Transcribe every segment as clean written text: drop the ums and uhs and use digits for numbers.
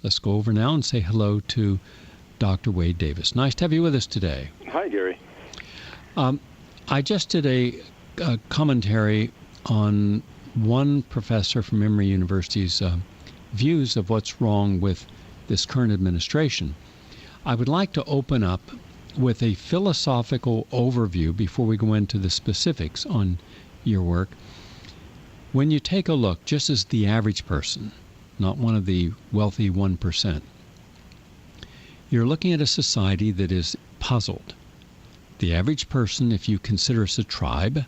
Let's go over now and say hello to Dr. Wade Davis. Nice to have you with us today. Hi, Gary. I just did a commentary on one professor from Emory University's views of what's wrong with this current administration. I would like to open up with a philosophical overview before we go into the specifics on your work. When you take a look, just as the average person, not one of the wealthy 1%, you're looking at a society that is puzzled. The average person, if you consider us a tribe,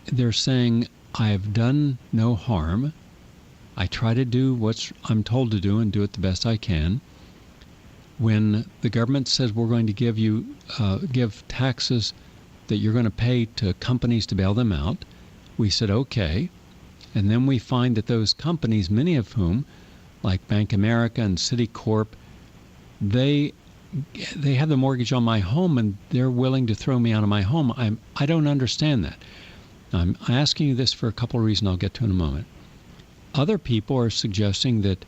they're saying, I have done no harm. I try to do what I'm told to do and do it the best I can. When the government says we're going to give taxes that you're going to pay to companies to bail them out, we said okay. And then we find that those companies, many of whom, like Bank America and Citicorp, they have the mortgage on my home and they're willing to throw me out of my home. I don't understand that. I'm asking you this for a couple of reasons I'll get to in a moment. Other people are suggesting that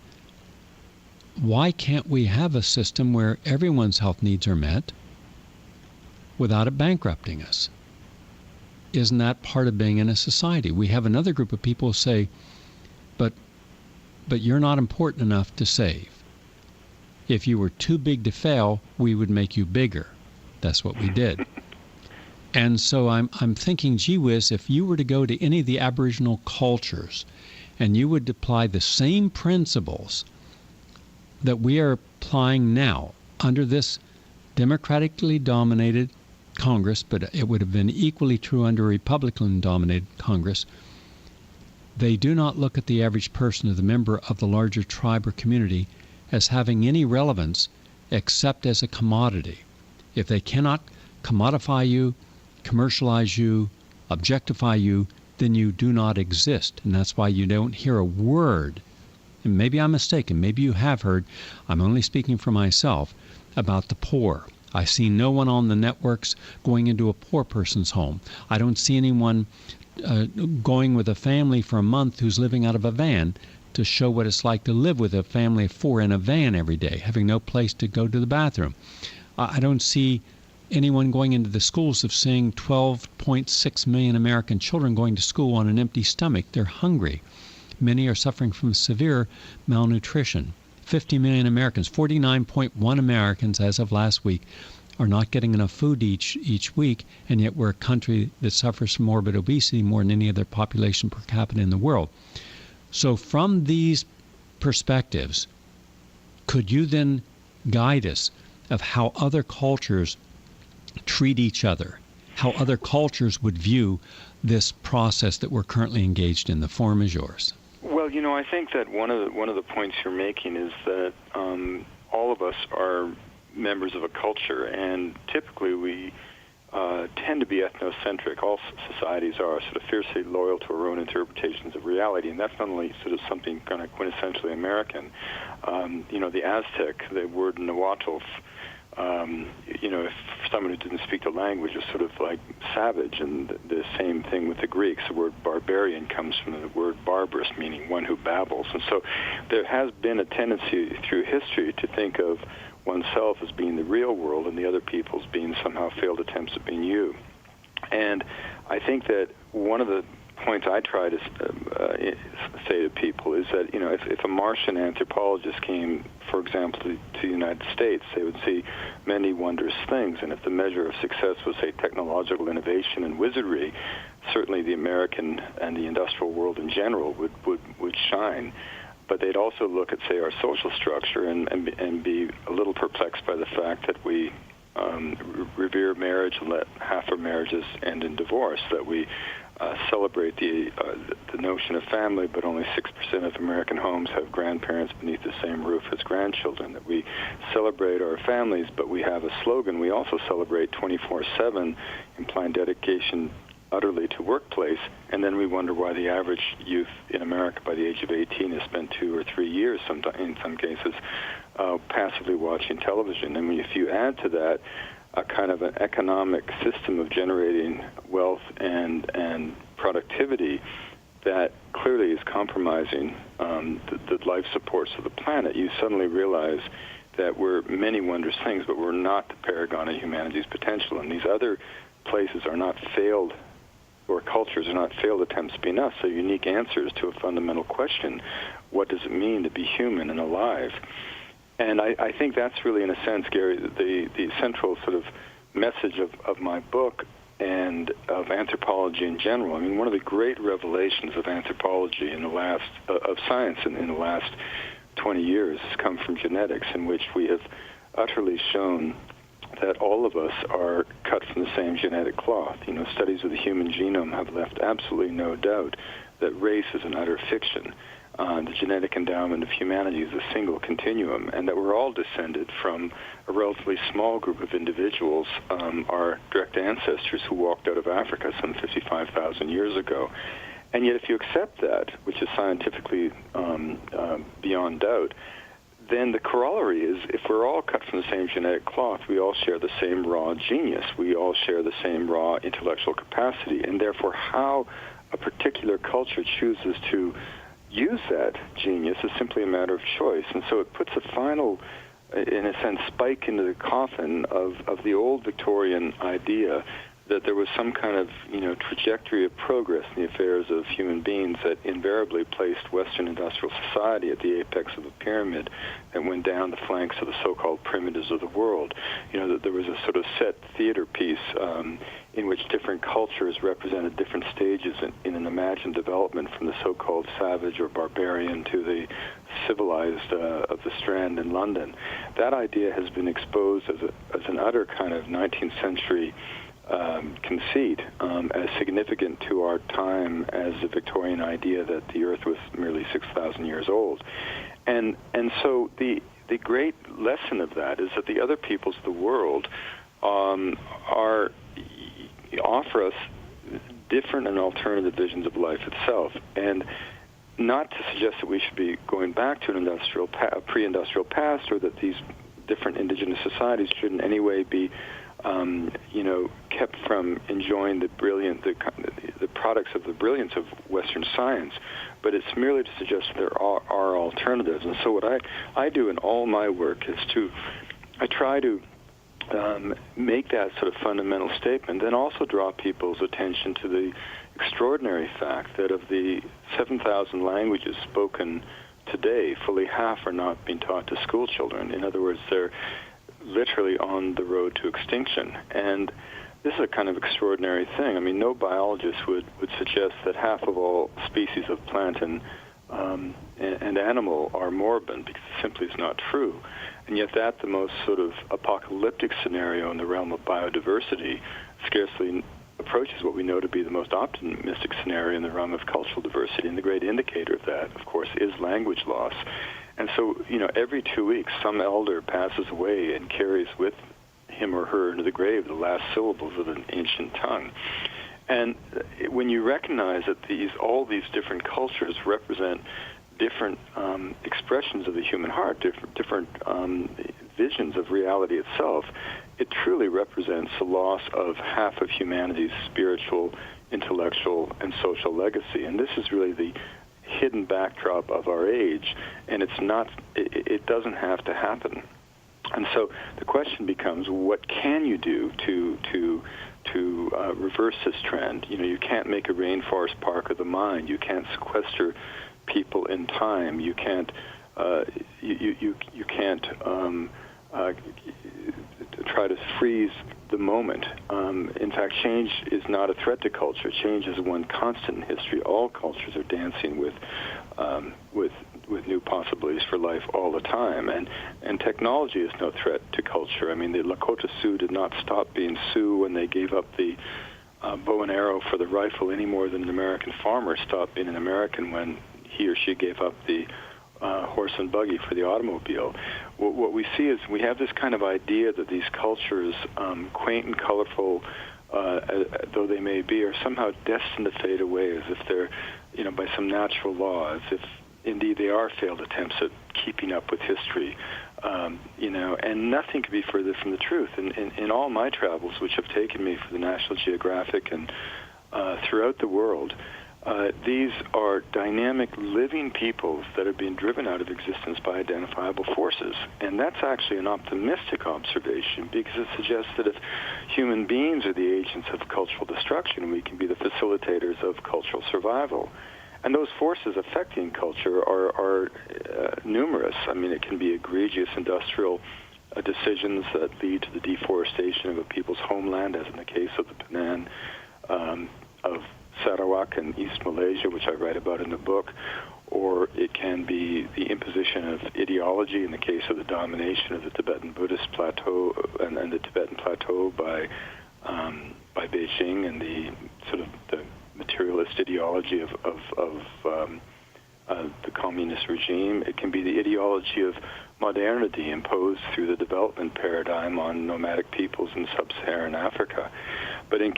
why can't we have a system where everyone's health needs are met without it bankrupting us? Isn't that part of being in a society? We have another group of people say, but you're not important enough to save. If you were too big to fail, we would make you bigger. That's what we did. And so I'm thinking, gee whiz, if you were to go to any of the Aboriginal cultures and you would apply the same principles that we are applying now under this democratically dominated Congress, but it would have been equally true under a Republican-dominated Congress, they do not look at the average person or the member of the larger tribe or community as having any relevance except as a commodity. If they cannot commodify you, commercialize you, objectify you, then you do not exist. And that's why you don't hear a word, and maybe I'm mistaken, maybe you have heard, I'm only speaking for myself, about the poor. I see no one on the networks going into a poor person's home. I don't see anyone going with a family for a month who's living out of a van to show what it's like to live with a family of 4 in a van every day, having no place to go to the bathroom. I don't see anyone going into the schools of seeing 12.6 million American children going to school on an empty stomach. They're hungry. Many are suffering from severe malnutrition. 50 million Americans, 49.1 Americans as of last week, are not getting enough food each week, and yet we're a country that suffers from morbid obesity more than any other population per capita in the world. So from these perspectives, could you then guide us of how other cultures treat each other, how other cultures would view this process that we're currently engaged in? The forum is yours. Well, I think that one of the points you're making is that all of us are members of a culture, and typically we tend to be ethnocentric. All societies are sort of fiercely loyal to our own interpretations of reality, and that's not only sort of something kind of quintessentially American. The Aztec, the word Nahuatl, if someone who didn't speak the language is sort of like savage, and the same thing with the Greeks. The word barbarian comes from the word barbarous, meaning one who babbles. And so there has been a tendency through history to think of oneself as being the real world and the other people's being somehow failed attempts at being you. And I think that one of the points I try to say to people is that, if a Martian anthropologist came, for example, to the United States, they would see many wondrous things. And if the measure of success was, say, technological innovation and wizardry, certainly the American and the industrial world in general would shine. But they'd also look at, say, our social structure and be a little perplexed by the fact that we revere marriage and let half our marriages end in divorce, that we celebrate the notion of family, but only 6% of American homes have grandparents beneath the same roof as grandchildren, that we celebrate our families, but we have a slogan. We also celebrate 24/7, implying dedication utterly to workplace, and then we wonder why the average youth in America by the age of 18 has spent 2 or 3 years, in some cases, passively watching television. And if you add to that a kind of an economic system of generating wealth and productivity that clearly is compromising the life supports of the planet, you suddenly realize that we're many wondrous things, but we're not the paragon of humanity's potential. And these other places are not failed, or cultures are not failed attempts to be enough. So unique answers to a fundamental question: what does it mean to be human and alive? And I think that's really, in a sense, Gary, the central sort of message of my book and of anthropology in general. I mean, one of the great revelations of anthropology in the last, of science in the last 20 years has come from genetics, in which we have utterly shown that all of us are cut from the same genetic cloth. You know, studies of the human genome have left absolutely no doubt that race is an utter fiction. The genetic endowment of humanity is a single continuum, and that we're all descended from a relatively small group of individuals, our direct ancestors who walked out of Africa some 55,000 years ago. And yet if you accept that, which is scientifically beyond doubt, then the corollary is, if we're all cut from the same genetic cloth, we all share the same raw genius. We all share the same raw intellectual capacity, and therefore how a particular culture chooses to use that genius is simply a matter of choice. And so it puts a final, in a sense, spike into the coffin of the old Victorian idea that there was some kind of, trajectory of progress in the affairs of human beings that invariably placed Western industrial society at the apex of a pyramid that went down the flanks of the so-called primitives of the world. That there was a sort of set theater piece in which different cultures represented different stages in an imagined development, from the so-called savage or barbarian to the civilized of the Strand in London. That idea has been exposed as an utter kind of 19th century conceit, as significant to our time as the Victorian idea that the Earth was merely 6,000 years old. And so the great lesson of that is that the other peoples of the world offer us different and alternative visions of life itself. And not to suggest that we should be going back to an pre-industrial past, or that these different indigenous societies should in any way be kept from enjoying the products of the brilliance of Western science, but it's merely to suggest there are alternatives. And so what I do in all my work is I try to make that sort of fundamental statement, then also draw people's attention to the extraordinary fact that of the 7,000 languages spoken today, fully half are not being taught to school children. In other words, they're literally on the road to extinction. And this is a kind of extraordinary thing. I mean, no biologist would suggest that half of all species of plant and animal are moribund, because it simply is not true. And yet that, the most sort of apocalyptic scenario in the realm of biodiversity, scarcely approaches what we know to be the most optimistic scenario in the realm of cultural diversity. And the great indicator of that, of course, is language loss. And so, every 2 weeks, some elder passes away and carries with him or her into the grave the last syllables of an ancient tongue. And when you recognize that all these different cultures represent different expressions of the human heart, different visions of reality itself, it truly represents the loss of half of humanity's spiritual, intellectual, and social legacy. And this is really the hidden backdrop of our age, and it doesn't have to happen. And so the question becomes, what can you do to reverse this trend? You can't make a rainforest park of the mind. You can't sequester people in time. You can't try to freeze the moment. In fact, change is not a threat to culture. Change is one constant in history. All cultures are dancing with new possibilities for life all the time. And technology is no threat to culture. I mean, the Lakota Sioux did not stop being Sioux when they gave up the bow and arrow for the rifle any more than an American farmer stopped being an American when he or she gave up the horse and buggy for the automobile. What we see is we have this kind of idea that these cultures, quaint and colorful though they may be, are somehow destined to fade away, as if they're, by some natural law, as if indeed they are failed attempts at keeping up with history, and nothing could be further from the truth. In all my travels, which have taken me for the National Geographic and throughout the world, These are dynamic, living peoples that are being driven out of existence by identifiable forces. And that's actually an optimistic observation, because it suggests that if human beings are the agents of cultural destruction, we can be the facilitators of cultural survival. And those forces affecting culture are numerous. I mean, it can be egregious industrial decisions that lead to the deforestation of a people's homeland, as in the case of the Penang of Sarawak in East Malaysia, which I write about in the book, or it can be the imposition of ideology in the case of the domination of the Tibetan Buddhist plateau and the Tibetan plateau by Beijing and the sort of the materialist ideology of the communist regime. It can be the ideology of modernity imposed through the development paradigm on nomadic peoples in sub-Saharan Africa. But in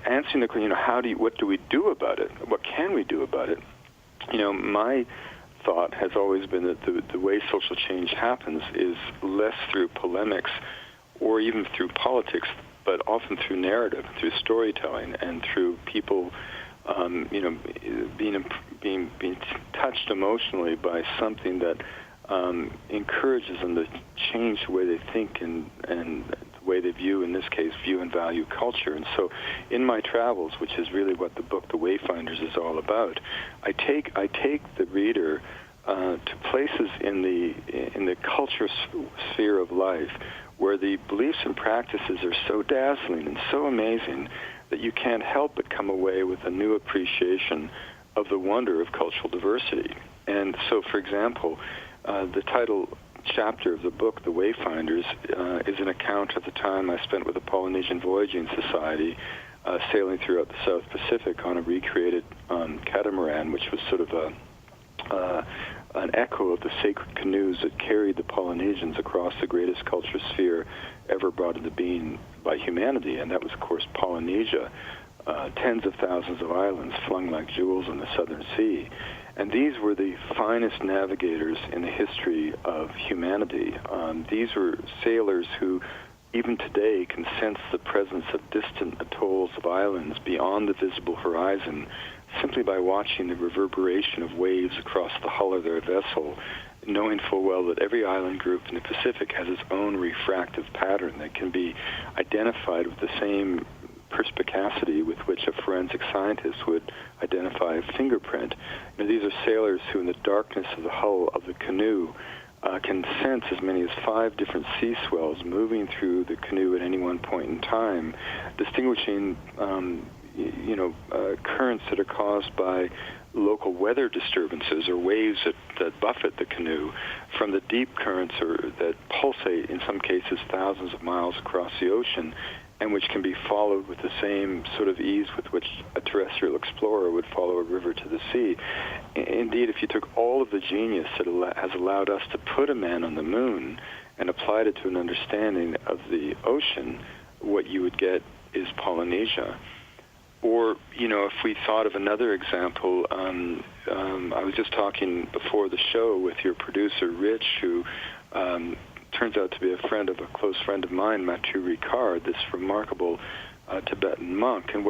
answering the question, what do we do about it? What can we do about it? My thought has always been that the way social change happens is less through polemics or even through politics, but often through narrative, through storytelling, and through people, being touched emotionally by something that encourages them to change the way they think and the way they view, in this case, view and value culture. And so in my travels, which is really what the book The Wayfinders is all about, I take the reader to places in the culture sphere of life where the beliefs and practices are so dazzling and so amazing that you can't help but come away with a new appreciation of the wonder of cultural diversity. And so, for example, the title chapter of the book, The Wayfinders, is an account of the time I spent with the Polynesian Voyaging Society, sailing throughout the South Pacific on a recreated catamaran, which was sort of an echo of the sacred canoes that carried the Polynesians across the greatest culture sphere ever brought into being by humanity, and that was, of course, Polynesia. Tens of thousands of islands flung like jewels in the Southern Sea. And these were the finest navigators in the history of humanity. These were sailors who, even today, can sense the presence of distant atolls of islands beyond the visible horizon simply by watching the reverberation of waves across the hull of their vessel, knowing full well that every island group in the Pacific has its own refractive pattern that can be identified with the same perspicacity with which a forensic scientist would identify a fingerprint. These are sailors who, in the darkness of the hull of the canoe, can sense as many as 5 different sea swells moving through the canoe at any one point in time, distinguishing currents that are caused by local weather disturbances or waves that buffet the canoe from the deep currents that pulsate, in some cases, thousands of miles across the ocean, and which can be followed with the same sort of ease with which a terrestrial explorer would follow a river to the sea. Indeed, if you took all of the genius that has allowed us to put a man on the moon and applied it to an understanding of the ocean, what you would get is Polynesia. Or, if we thought of another example, I was just talking before the show with your producer, Rich, who turns out to be a close friend of mine, Mathieu Ricard, this remarkable Tibetan monk. And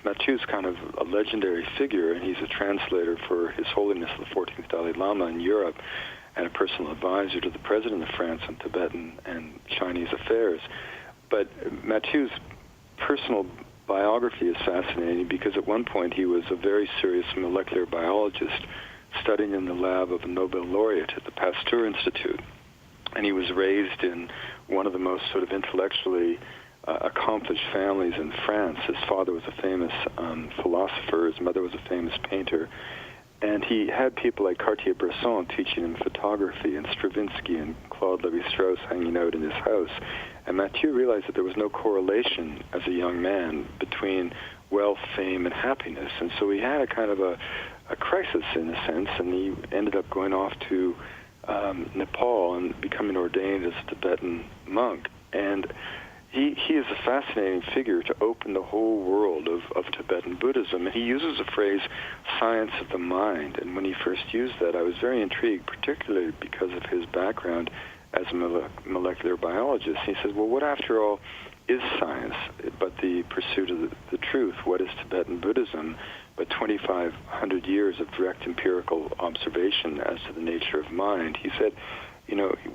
Mathieu's kind of a legendary figure, and he's a translator for His Holiness the 14th Dalai Lama in Europe and a personal advisor to the President of France on Tibetan and Chinese affairs. But Mathieu's personal biography is fascinating because at one point he was a very serious molecular biologist studying in the lab of a Nobel laureate at the Pasteur Institute. And he was raised in one of the most sort of intellectually accomplished families in France. His father was a famous philosopher. His mother was a famous painter. And he had people like Cartier-Bresson teaching him photography, and Stravinsky and Claude Lévi-Strauss hanging out in his house. And Mathieu realized that there was no correlation as a young man between wealth, fame, and happiness. And so he had a kind of a crisis, in a sense, and he ended up going off to Nepal and becoming ordained as a Tibetan monk. And he is a fascinating figure to open the whole world of Tibetan Buddhism. And he uses the phrase science of the mind. And when he first used that, I was very intrigued, particularly because of his background as a molecular biologist. He says, well, what after all is science but the pursuit of the truth? What is Tibetan Buddhism but 2,500 years of direct empirical observation as to the nature of mind. He said,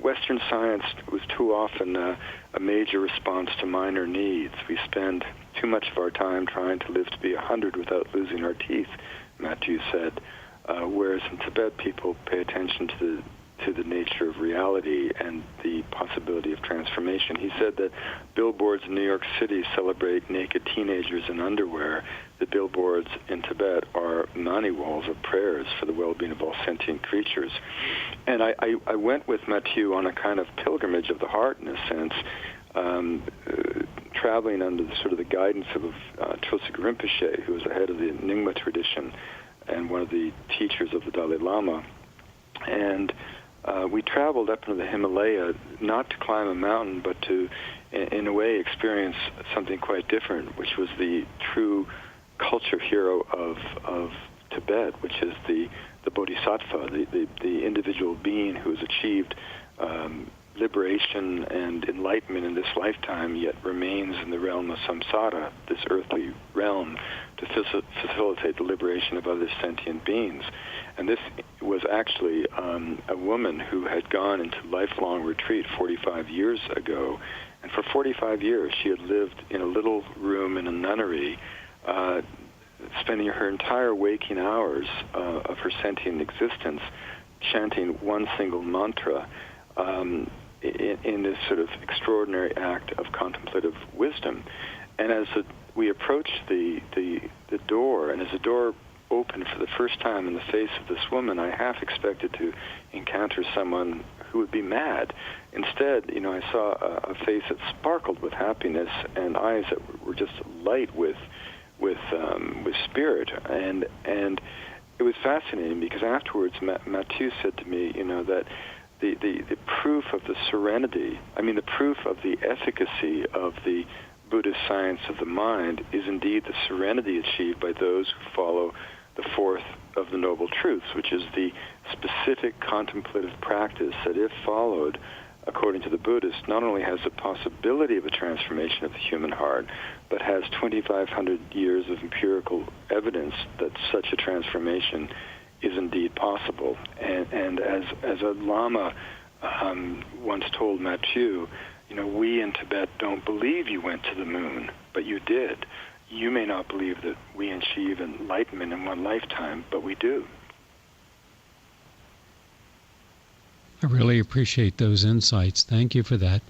Western science was too often a major response to minor needs. We spend too much of our time trying to live to be 100 without losing our teeth, Mathieu said, whereas in Tibet people pay attention to the nature of reality and the possibility of transformation. He said that billboards in New York City celebrate naked teenagers in underwear. The billboards in Tibet are mani walls of prayers for the well-being of all sentient creatures. And I went with Mathieu on a kind of pilgrimage of the heart, in a sense, traveling under the guidance of Trosik Rinpoche, who was the head of the Nyingma tradition and one of the teachers of the Dalai Lama. And we traveled up into the Himalaya, not to climb a mountain, but to, in a way, experience something quite different, which was the true culture hero of Tibet, which is the Bodhisattva, the individual being who has achieved liberation and enlightenment in this lifetime, yet remains in the realm of samsara, this earthly realm, to facilitate the liberation of other sentient beings. And this was actually a woman who had gone into lifelong retreat 45 years ago, and for 45 years she had lived in a little room in a nunnery, spending her entire waking hours of her sentient existence chanting one single mantra, in this sort of extraordinary act of contemplative wisdom. And as we approached the door, and as the door opened for the first time in the face of this woman, I half expected to encounter someone who would be mad. Instead, I saw a face that sparkled with happiness and eyes that were just light with spirit. And it was fascinating because afterwards, Mathieu said to me, that the proof of the serenity, the proof of the efficacy of the Buddhist science of the mind is indeed the serenity achieved by those who follow the fourth of the Noble Truths, which is the specific contemplative practice that, if followed, according to the Buddhists, not only has the possibility of a transformation of the human heart, but has 2,500 years of empirical evidence that such a transformation is indeed possible. And as a Lama once told Mathieu, we in Tibet don't believe you went to the moon, but you did. You may not believe that we achieve enlightenment in one lifetime, but we do. I really appreciate those insights. Thank you for that.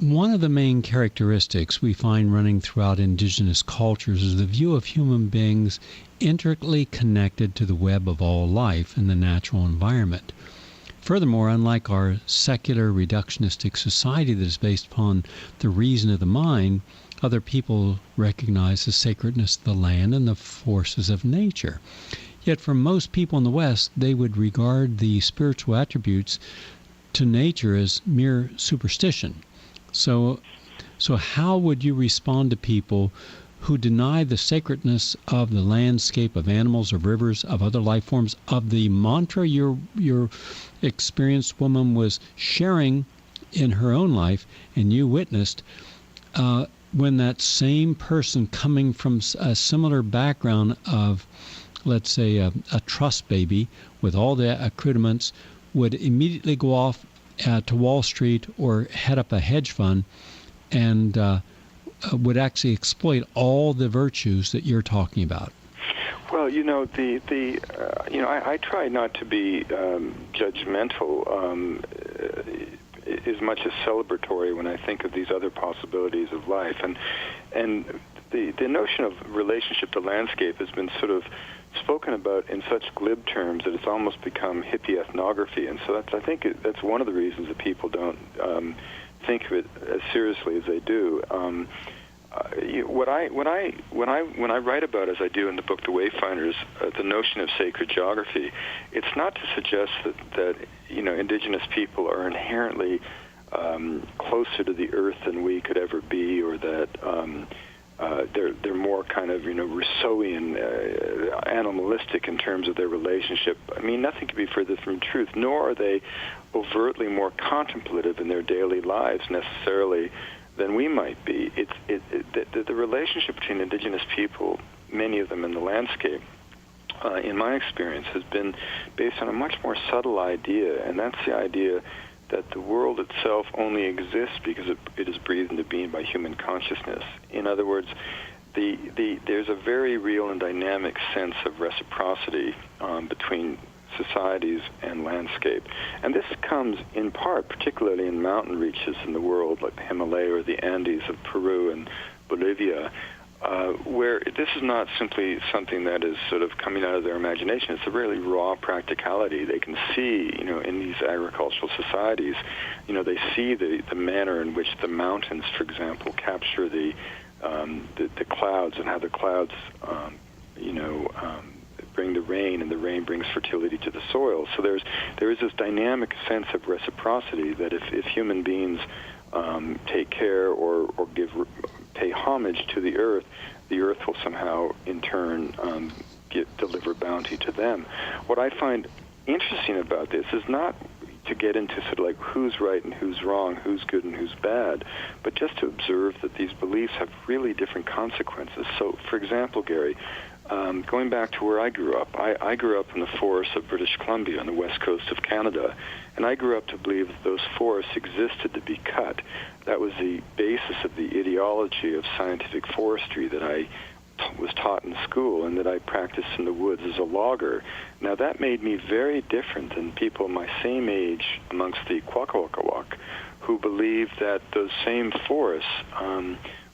One of the main characteristics we find running throughout indigenous cultures is the view of human beings intricately connected to the web of all life in the natural environment. Furthermore, unlike our secular reductionistic society that is based upon the reason of the mind, other people recognize the sacredness of the land and the forces of nature. Yet for most people in the West, they would regard the spiritual attributes to nature as mere superstition. So how would you respond to people who deny the sacredness of the landscape, of animals, of rivers, of other life forms, of the mantra your experienced woman was sharing in her own life and you witnessed, when that same person coming from a similar background of, let's say, a trust baby with all the accoutrements would immediately go off to Wall Street or head up a hedge fund and would actually exploit all the virtues that you're talking about? Well, I try not to be judgmental as much as celebratory when I think of these other possibilities of life, and the notion of relationship to landscape has been sort of spoken about in such glib terms that it's almost become hippie ethnography, and so I think that's one of the reasons that people don't think of it as seriously as they do. When I write about, as I do in the book, The Wayfinders, the notion of sacred geography, it's not to suggest that indigenous people are inherently closer to the earth than we could ever be, or that they're more kind of Rousseauian, animalistic in terms of their relationship. Nothing could be further from truth. Nor are they overtly more contemplative in their daily lives necessarily than we might be. The relationship between indigenous people, many of them in the landscape, in my experience, has been based on a much more subtle idea, and that's the idea that the world itself only exists because it is breathed into being by human consciousness. In other words, there's a very real and dynamic sense of reciprocity between societies and landscape. And this comes in part, particularly in mountain reaches in the world, like the Himalaya or the Andes of Peru and Bolivia, where this is not simply something that is sort of coming out of their imagination. It's a really raw practicality. They can see, in these agricultural societies, they see the manner in which the mountains, for example, capture the clouds, and how the clouds, bring the rain, and the rain brings fertility to the soil. So there is this dynamic sense of reciprocity that if human beings take care or pay homage to the earth will somehow in turn deliver bounty to them. What I find interesting about this is not to get into sort of like who's right and who's wrong, who's good and who's bad, but just to observe that these beliefs have really different consequences. So, for example, Gary, going back to where I grew up, I grew up in the forests of British Columbia on the west coast of Canada, and I grew up to believe that those forests existed to be cut. That was the basis of the ideology of scientific forestry that I was taught in school and that I practiced in the woods as a logger. Now, that made me very different than people my same age amongst the Kwakwaka'wak, who believed that those same forests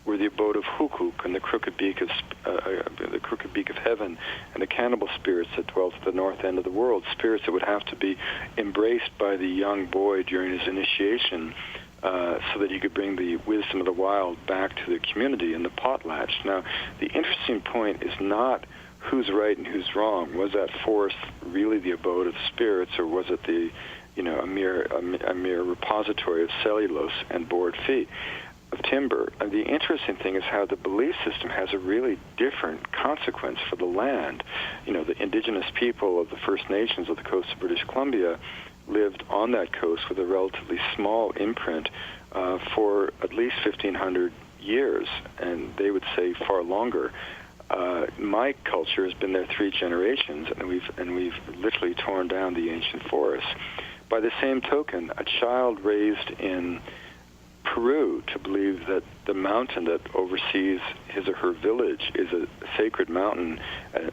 were the abode of Hukuk and the crooked beak of heaven, and the cannibal spirits that dwelt at the north end of the world, spirits that would have to be embraced by the young boy during his initiation, so that he could bring the wisdom of the wild back to the community in the potlatch. Now, the interesting point is not who's right and who's wrong. Was that forest really the abode of spirits, or was it a mere repository of cellulose and board feet of timber? And the interesting thing is how the belief system has a really different consequence for the land. The indigenous people of the First Nations of the coast of British Columbia lived on that coast with a relatively small imprint for at least 1,500 years, and they would say far longer. My culture has been there 3 generations, and we've literally torn down the ancient forests. By the same token, a child raised in Peru to believe that the mountain that oversees his or her village is a sacred mountain,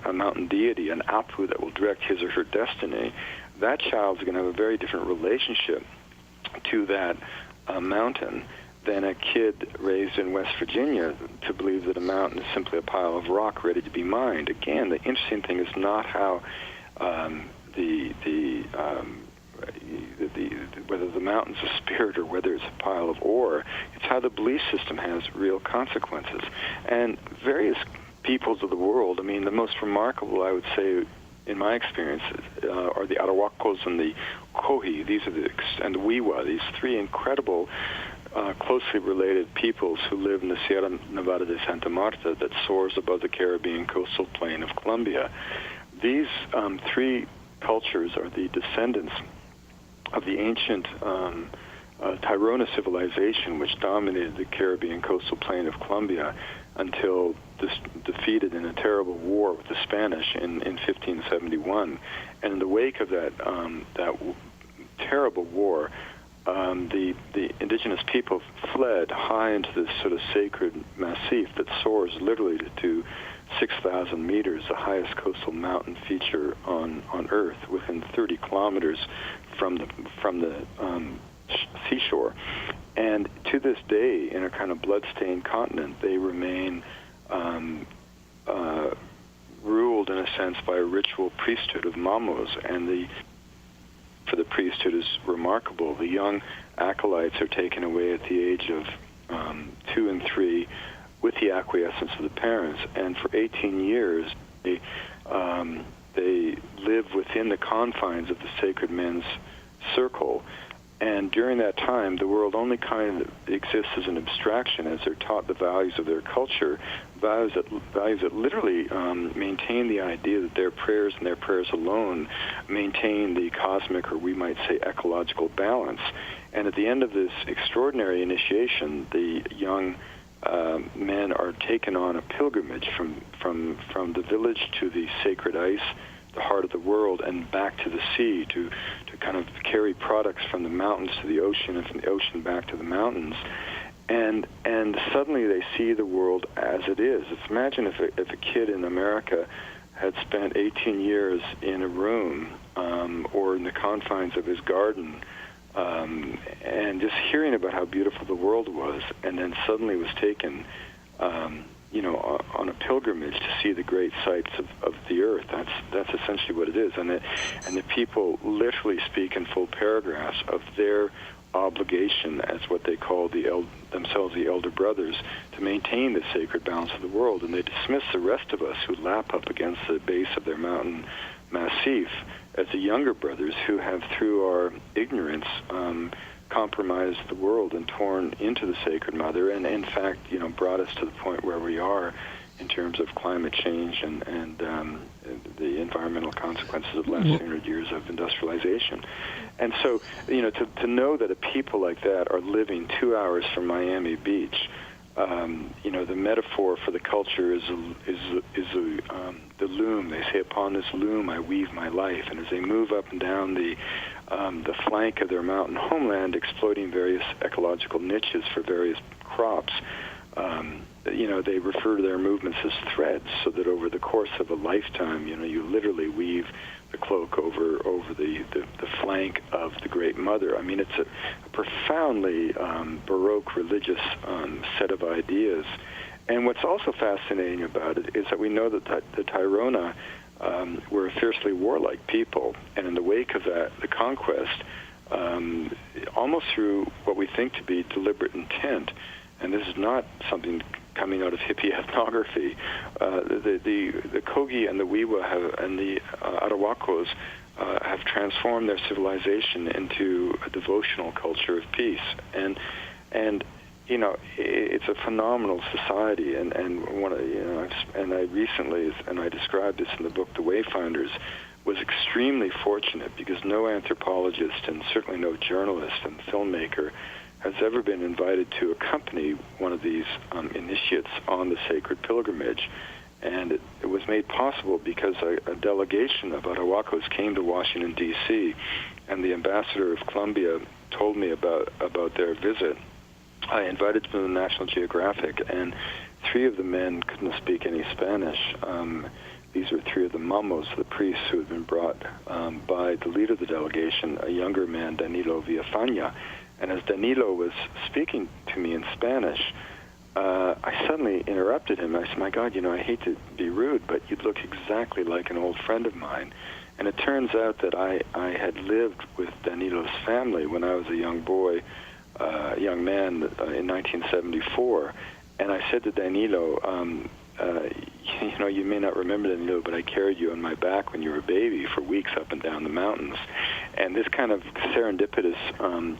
a mountain deity, an apu that will direct his or her destiny, that child's going to have a very different relationship to that mountain than a kid raised in West Virginia to believe that a mountain is simply a pile of rock ready to be mined. Again, the interesting thing is not how whether the mountain's a spirit or whether it's a pile of ore. It's how the belief system has real consequences. And various peoples of the world, the most remarkable, I would say, in my experience, are the Arhuacos and the Kohi. And the Wiwa, these 3 incredible, closely related peoples who live in the Sierra Nevada de Santa Marta that soars above the Caribbean coastal plain of Colombia. These 3 cultures are the descendants of the ancient Tairona civilization, which dominated the Caribbean coastal plain of Colombia until defeated in a terrible war with the Spanish in 1571. And in the wake of that terrible war, the indigenous people fled high into this sort of sacred massif that soars literally to 6,000 meters, the highest coastal mountain feature on Earth, within 30 kilometers from the seashore. And to this day, in a kind of blood-stained continent, they remain ruled, in a sense, by a ritual priesthood of mamos, and for the priesthood is remarkable. The young acolytes are taken away at the age of 2 and 3 with the acquiescence of the parents, and for 18 years they live within the confines of the sacred men's circle, And during that time, the world only kind of exists as an abstraction as they're taught the values of their culture, values that literally maintain the idea that their prayers and their prayers alone maintain the cosmic, or we might say ecological, balance. And at the end of this extraordinary initiation, the young men are taken on a pilgrimage from the village to the sacred ice, the heart of the world, and back to the sea to kind of carry products from the mountains to the ocean and from the ocean back to the mountains. And suddenly they see the world as it is. Imagine if a kid in America had spent 18 years in a room or in the confines of his garden and just hearing about how beautiful the world was, and then suddenly was taken on a pilgrimage to see the great sights of the earth. That's essentially what it is. And the people literally speak in full paragraphs of their obligation as what they call themselves the elder brothers to maintain the sacred balance of the world. And they dismiss the rest of us who lap up against the base of their mountain massif as the younger brothers who have, through our ignorance, compromised the world and torn into the Sacred Mother, and in fact, brought us to the point where we are in terms of climate change and the environmental consequences of the last 200 years of industrialization. And so, to know that a people like that are living 2 hours from Miami Beach, the metaphor for the culture is the loom. They say, upon this loom I weave my life. And as they move up and down the flank of their mountain homeland, exploiting various ecological niches for various crops, they refer to their movements as threads, so that over the course of a lifetime, you literally weave the cloak over the flank of the Great Mother. I mean, it's a profoundly Baroque religious set of ideas. And what's also fascinating about it is that we know that the Tairona were a fiercely warlike people, and in the wake of that, the conquest, almost through what we think to be deliberate intent, and this is not something coming out of hippie ethnography, the Kogi and the Wiwa and the Arhuacos have transformed their civilization into a devotional culture of peace, and it's a phenomenal society, and I recently, and I described this in the book, The Wayfinders, was extremely fortunate because no anthropologist and certainly no journalist and filmmaker has ever been invited to accompany one of these initiates on the sacred pilgrimage. And it was made possible because a delegation of Arhuacos came to Washington, D.C., and the ambassador of Colombia told me about their visit. I invited them to the National Geographic, and 3 of the men couldn't speak any Spanish. These are 3 of the mamos, the priests who had been brought by the leader of the delegation, a younger man, Danilo Villafaña. And as Danilo was speaking to me in Spanish, I suddenly interrupted him. I said, my God, I hate to be rude, but you look exactly like an old friend of mine. And it turns out that I had lived with Danilo's family when I was a young boy, young man in 1974. And I said to Danilo, you may not remember Danilo, but I carried you on my back when you were a baby for weeks up and down the mountains. And this kind of serendipitous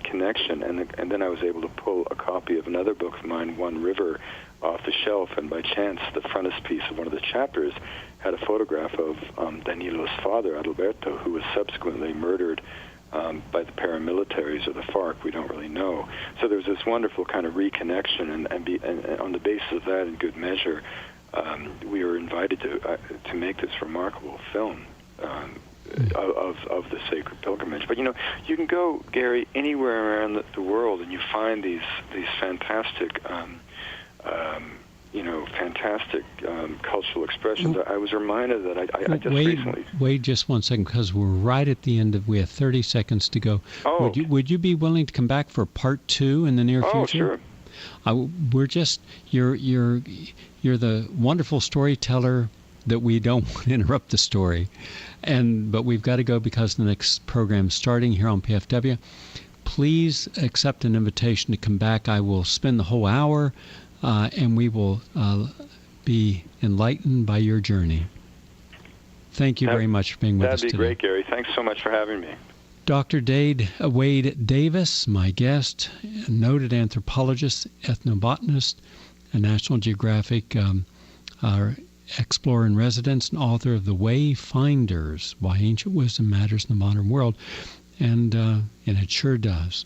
connection, and then I was able to pull a copy of another book of mine, One River, off the shelf, and by chance the frontispiece of one of the chapters had a photograph of Danilo's father, Adalberto, who was subsequently murdered by the paramilitaries or the FARC. We don't really know. So there was this wonderful kind of reconnection, and on the basis of that, in good measure, we were invited to make this remarkable film of the sacred pilgrimage. But you can go, Gary, anywhere around the world, and you find these fantastic cultural expressions. I was reminded that I just recently... Wait just 1 second, because we're right at the end we have 30 seconds to go. Oh. Would you be willing to come back for part 2 in the near future? Oh, sure. You're the wonderful storyteller that we don't want to interrupt the story. But we've got to go because the next program's starting here on PFW. Please accept an invitation to come back. I will spend the whole hour, and we will be enlightened by your journey. Thank you very much for being with us today. That'd be great, Gary. Thanks so much for having me. Dr. Wade Davis, my guest, a noted anthropologist, ethnobotanist, a National Geographic explorer in residence, and author of The Wayfinders, Why Ancient Wisdom Matters in the Modern World. And it sure does.